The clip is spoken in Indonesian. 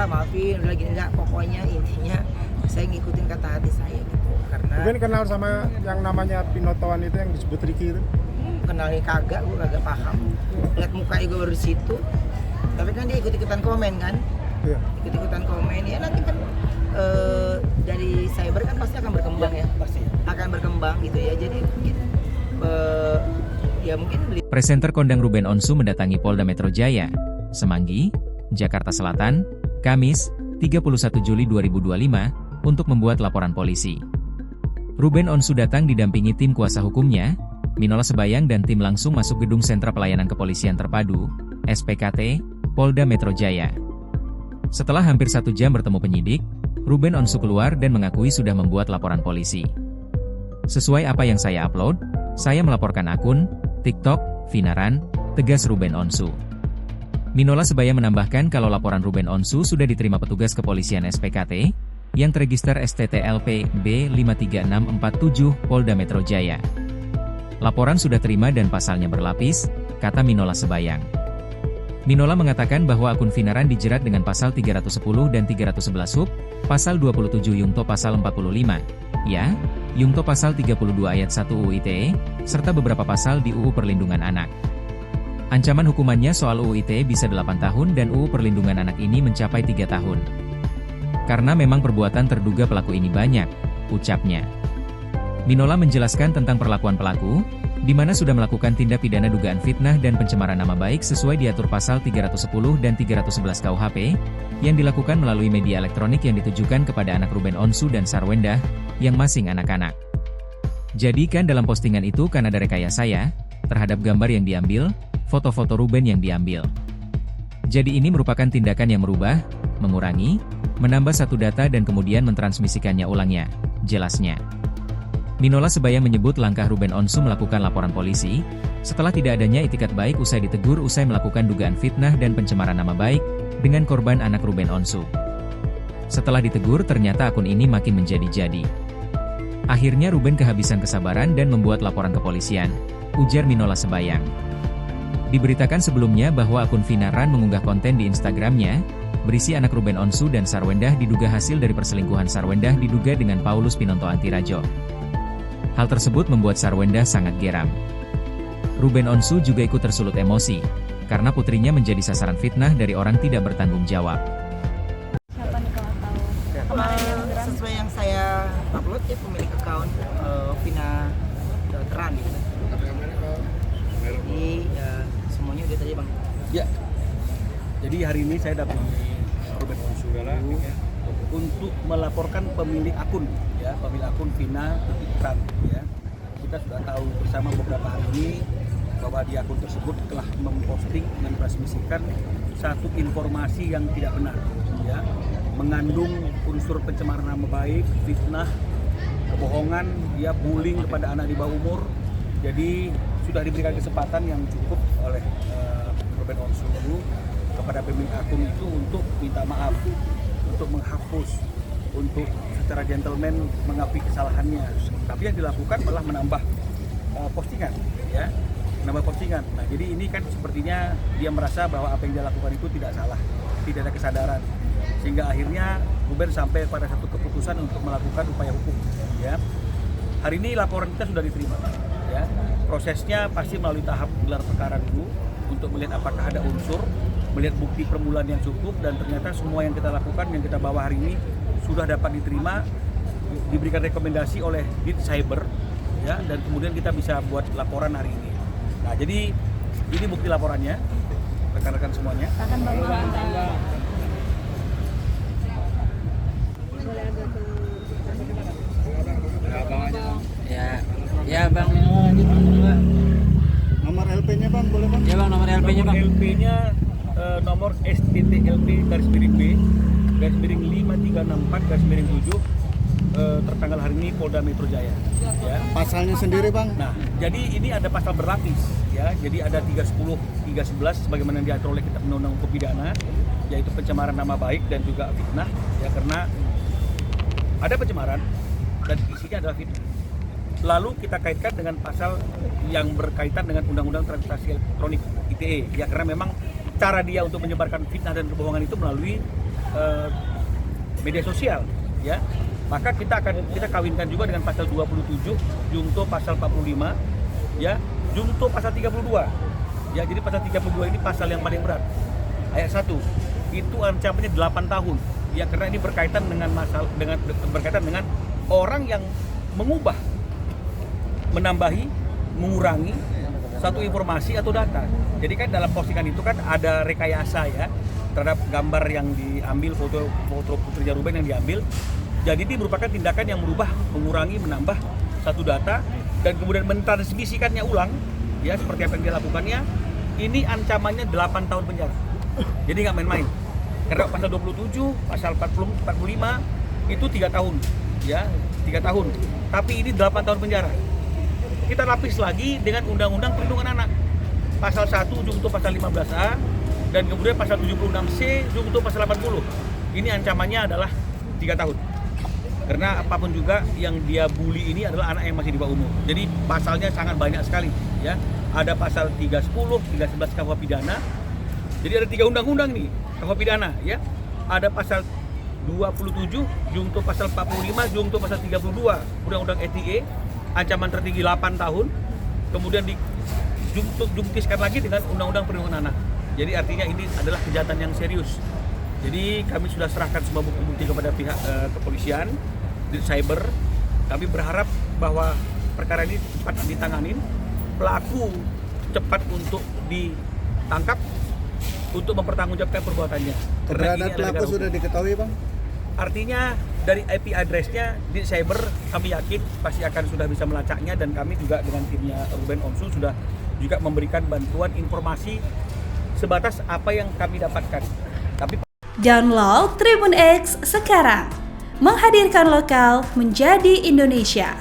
lah, maafin, udah gini enggak. Pokoknya intinya saya ngikutin kata hati saya gitu. Karena Ruben kenal sama yang namanya Pinotoan itu yang disebut Ricky itu? kenalnya kagak, gue kagak paham. Lihat mukanya gue baru di situ. Tapi kan dia ikut-ikutan komen kan. Iya. Ikut-ikutan komen ya, nanti kan dari cyber kan pasti akan berkembang ya. Pasti. Akan berkembang gitu ya. Jadi mungkin ya mungkin Presenter kondang Ruben Onsu mendatangi Polda Metro Jaya, Semanggi, Jakarta Selatan, Kamis, 31 Juli 2025, untuk membuat laporan polisi. Ruben Onsu datang didampingi tim kuasa hukumnya, Minola Sebayang, dan tim langsung masuk gedung Sentra Pelayanan Kepolisian Terpadu, SPKT, Polda Metro Jaya. Setelah hampir 1 jam bertemu penyidik, Ruben Onsu keluar dan mengakui sudah membuat laporan polisi. Sesuai apa yang saya upload, saya melaporkan akun TikTok Vinaran, tegas Ruben Onsu. Minola Sebaya menambahkan kalau laporan Ruben Onsu sudah diterima petugas kepolisian SPKT, yang terregister STTLP B53647 Polda Metro Jaya. Laporan sudah terima dan pasalnya berlapis, kata Minola Sebayang. Minola mengatakan bahwa akun Vinaran dijerat dengan pasal 310 dan 311 hub, pasal 27 Yungto pasal 45, ya, Yungto pasal 32 ayat 1 UU ITE, serta beberapa pasal di UU Perlindungan Anak. Ancaman hukumannya soal UU ITE bisa 8 tahun dan UU Perlindungan Anak ini mencapai 3 tahun. Karena memang perbuatan terduga pelaku ini banyak, ucapnya. Minola menjelaskan tentang perlakuan pelaku, di mana sudah melakukan tindak pidana dugaan fitnah dan pencemaran nama baik sesuai diatur pasal 310 dan 311 KUHP, yang dilakukan melalui media elektronik yang ditujukan kepada anak Ruben Onsu dan Sarwendah, yang masing anak-anak. Jadi kan dalam postingan itu kan ada rekayasa saya, terhadap gambar yang diambil, foto-foto Ruben yang diambil. Jadi ini merupakan tindakan yang merubah, mengurangi, menambah satu data dan kemudian mentransmisikannya ulangnya, jelasnya. Minola Sebaya menyebut langkah Ruben Onsu melakukan laporan polisi, setelah tidak adanya itikat baik usai ditegur usai melakukan dugaan fitnah dan pencemaran nama baik, dengan korban anak Ruben Onsu. Setelah ditegur ternyata akun ini makin menjadi-jadi. Akhirnya Ruben kehabisan kesabaran dan membuat laporan kepolisian, ujar Minola Sebayang. Diberitakan sebelumnya bahwa akun Vinaran mengunggah konten di Instagramnya, berisi anak Ruben Onsu dan Sarwendah diduga hasil dari perselingkuhan Sarwendah diduga dengan Paulus Pinonto Antirajo. Hal tersebut membuat Sarwendah sangat geram. Ruben Onsu juga ikut tersulut emosi, karena putrinya menjadi sasaran fitnah dari orang tidak bertanggung jawab. Siapa nih kalau tahu? Kemarin yang geram. sesuai yang saya upload ya, pemilik account Vina Teran gitu. Jadi ya semuanya udah tadi bang. Ya. Jadi hari ini saya dapat Ruben Onsu untuk melaporkan pemilik akun, ya, pemilik akun Vina Teran, ya. Kita sudah tahu bersama beberapa hari ini bahwa di akun tersebut telah memposting dan transmisikan satu informasi yang tidak benar, ya, mengandung unsur pencemaran nama baik, fitnah, kebohongan, ya, bullying kepada anak di bawah umur. Jadi sudah diberikan kesempatan yang cukup oleh Ruben Onsu kepada pemilik akun itu untuk minta maaf, untuk menghapus, untuk secara gentleman mengakui kesalahannya. Tapi yang dilakukan malah menambah postingan, ya, menambah postingan. Nah, jadi ini kan sepertinya dia merasa bahwa apa yang dia lakukan itu tidak salah, tidak ada kesadaran, sehingga akhirnya Ruben sampai pada satu keputusan untuk melakukan upaya hukum, ya. Hari ini laporan kita sudah diterima, ya. Prosesnya pasti melalui tahap gelar perkara dulu untuk melihat apakah ada unsur, melihat bukti permulaan yang cukup, dan ternyata semua yang kita lakukan, yang kita bawa hari ini sudah dapat diterima, diberikan rekomendasi oleh Dit Cyber, ya, dan kemudian kita bisa buat laporan hari ini. Nah, jadi ini bukti laporannya, rekan-rekan semuanya. Akan bawa Ya bang, Nomor LP-nya bang, boleh bang? ya bang nomor LP-nya bang. LP-nya nomor STTLP _B _5364 tertanggal hari ini Polda Metro Jaya, ya. Pasalnya sendiri bang? Nah, jadi ini ada pasal berlapis, ya. Jadi ada 310, 311 sebagaimana yang diatur oleh Kitab Undang-Undang Hukum Pidana, yaitu pencemaran nama baik dan juga fitnah, ya, karena ada pencemaran dan isinya adalah fitnah. Lalu kita kaitkan dengan pasal yang berkaitan dengan Undang-Undang Transportasi Elektronik ITE, ya, karena memang cara dia untuk menyebarkan fitnah dan kebohongan itu melalui media sosial, ya. Maka kita kawinkan juga dengan pasal 27, junto pasal 45, ya, junto pasal 32. Ya, jadi pasal 32 ini pasal yang paling berat. Ayat 1 itu ancamannya 8 tahun. Ya, karena ini berkaitan dengan orang yang mengubah, menambahi, mengurangi satu informasi atau data. Jadi kan dalam postingan itu kan ada rekayasa ya terhadap gambar yang diambil, foto putrinya Ruben yang diambil. Jadi ini merupakan tindakan yang merubah, mengurangi, menambah satu data dan kemudian mentransmisikannya ulang, ya seperti apa yang dia lakukannya. Ini ancamannya 8 tahun penjara. Jadi nggak main-main. Karena pasal 27, pasal 45 itu 3 tahun, ya 3 tahun. Tapi ini 8 tahun penjara. Kita lapis lagi dengan Undang-Undang Perlindungan Anak. Pasal 1 junto pasal 15A dan kemudian pasal 76C junto pasal 80. Ini ancamannya adalah 3 tahun. Karena apapun juga yang dia bully ini adalah anak yang masih di bawah umur. Jadi pasalnya sangat banyak sekali, ya. Ada pasal 310, 311 KUH pidana. Jadi ada 3 undang-undang nih KUH pidana, ya. Ada pasal 27 junto pasal 45 junto pasal 32 Undang-Undang ITE, ancaman tertinggi 8 tahun. Kemudian dijungkiskan lagi dengan Undang-Undang Perlindungan Anak. Jadi artinya ini adalah kejahatan yang serius. Jadi kami sudah serahkan semua bukti-bukti kepada pihak kepolisian di cyber. Kami berharap bahwa perkara ini cepat ditanganin, pelaku cepat untuk ditangkap untuk mempertanggungjawabkan perbuatannya. Keberadaan pelaku sudah diketahui, Bang? Artinya dari IP address-nya di cyber kami yakin pasti akan sudah bisa melacaknya, dan kami juga dengan timnya Ruben Onsu sudah juga memberikan bantuan informasi sebatas apa yang kami dapatkan. Tapi Download Tribun X sekarang, menghadirkan lokal menjadi Indonesia.